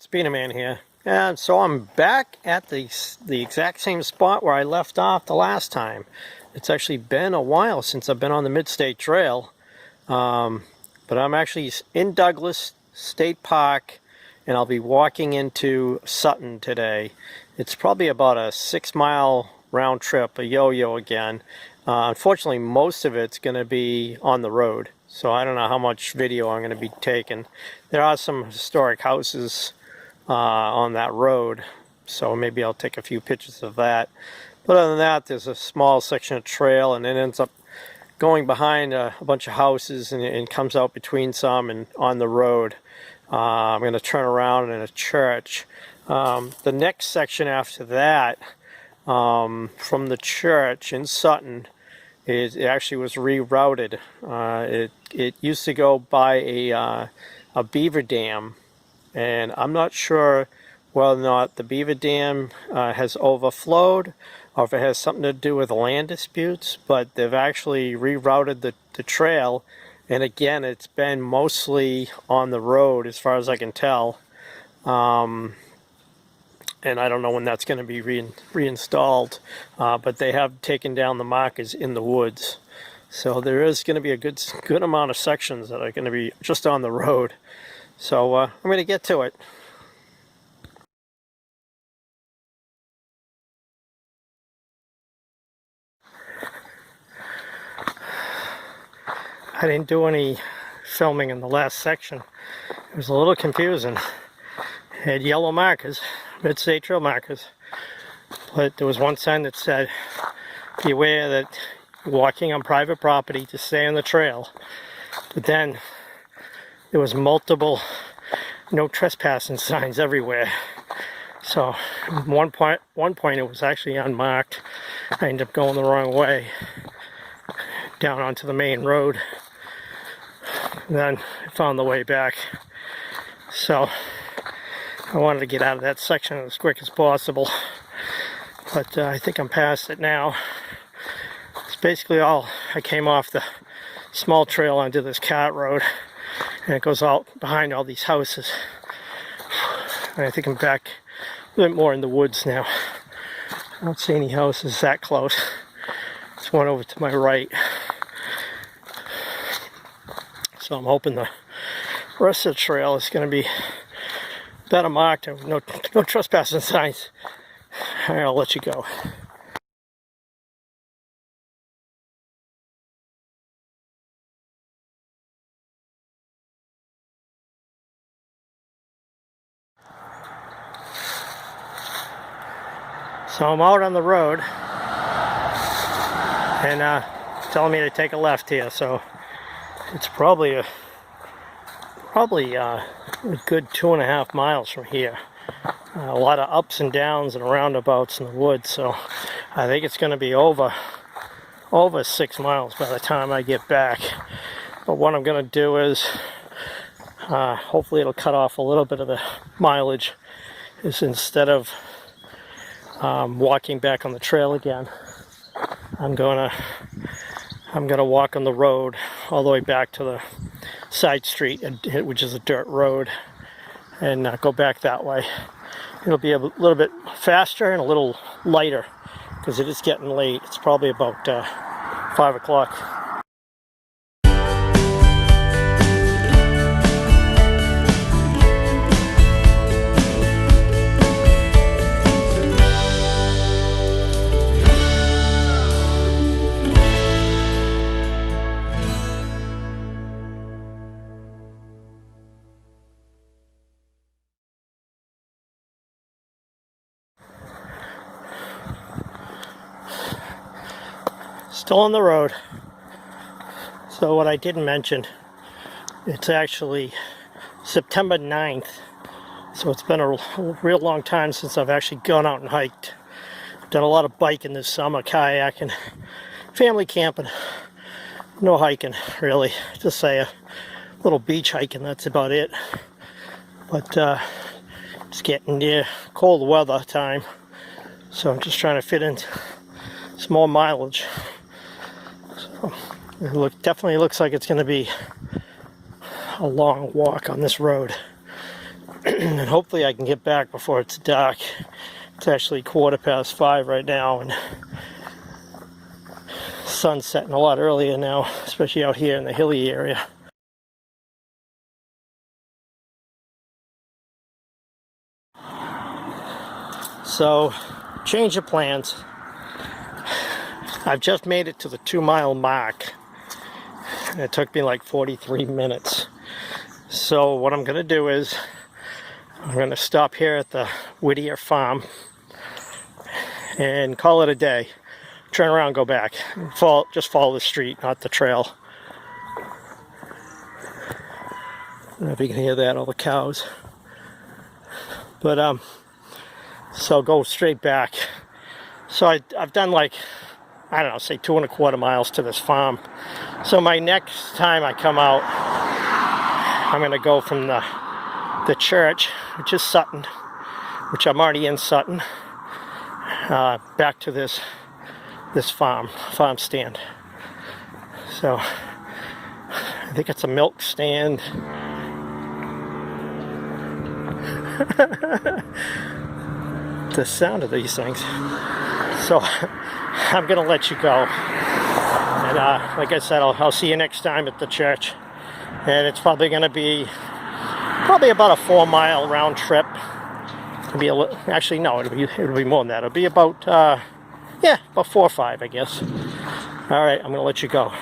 It's Man here. And so I'm back at the exact same spot where I left off the last time. It's actually been a while since I've been on the Midstate Trail. But I'm actually in Douglas State Park, and I'll be walking into Sutton today. It's probably about a 6-mile round trip, a yo-yo again. Unfortunately, most of it's going to be on the road, so I don't know how much video I'm going to be taking. There are some historic houses on that road, so maybe I'll take a few pictures of that. But other than that, there's a small section of trail, and it ends up going behind a bunch of houses, and comes out between some and on the road. I'm going to turn around in a church. The next section after that, from the church in Sutton, it actually was rerouted. It used to go by a beaver dam, and I'm not sure whether or not the beaver dam has overflowed or if it has something to do with land disputes, but they've actually rerouted the trail, and again, it's been mostly on the road as far as I can tell. And I don't know when that's going to be reinstalled, but they have taken down the markers in the woods. So there is going to be a good amount of sections that are going to be just on the road. So I'm going to get to it. I didn't do any filming in the last section. It was a little confusing. It had yellow markers, Midstate Trail markers, but there was one sign that said, beware that you're walking on private property to stay on the trail. But then there was multiple no trespassing signs everywhere. So at one point it was actually unmarked. I ended up going the wrong way down onto the main road. And then I found the way back. So I wanted to get out of that section as quick as possible, but I think I'm past it now. It's basically all, I came off the small trail onto this cart road, and it goes out behind all these houses. And I think I'm back a bit more in the woods now. I don't see any houses that close. There's one over to my right. So I'm hoping the rest of the trail is going to be better marked, no trespassing signs. All right, I'll let you go. So I'm out on the road, and telling me to take a left here. So it's probably a good 2.5 miles from here. A lot of ups and downs and roundabouts in the woods, so I think it's going to be over 6 miles by the time I get back. But what I'm going to do is, hopefully it'll cut off a little bit of the mileage, is instead of walking back on the trail again, I'm gonna walk on the road all the way back to the side street, which is a dirt road, and go back that way. It'll be a little bit faster and a little lighter because it is getting late. It's probably about 5 o'clock. Still on the road. So what I didn't mention, it's actually September 9th. So it's been a real long time since I've actually gone out and hiked. I've done a lot of biking this summer, kayaking, family camping. No hiking, really. Just say a little beach hiking, that's about it. But it's getting near cold weather time. So I'm just trying to fit in some more mileage. So it definitely looks like it's going to be a long walk on this road. and hopefully I can get back before it's dark. It's actually 5:15 right now, and sun's setting a lot earlier now, especially out here in the hilly area. So, change of plans. I've just made it to the 2-mile mark. It took me like 43 minutes. So what I'm going to do is I'm going to stop here at the Whittier farm and call it a day. Turn around, go back. Just follow the street, not the trail. I don't know if you can hear that, all the cows. But so go straight back. So I've done like, I don't know, say 2.25 miles to this farm. So my next time I come out, I'm going to go from the church, which is Sutton, which I'm already in Sutton, back to this farm stand. So I think it's a milk stand. The sound of these things. So I'm gonna let you go, and like I said, I'll see you next time at the church, and it's probably gonna be about a 4-mile round trip. It'll be actually no, it'll be more than that. It'll be about about 4 or 5, I guess. All right, I'm gonna let you go.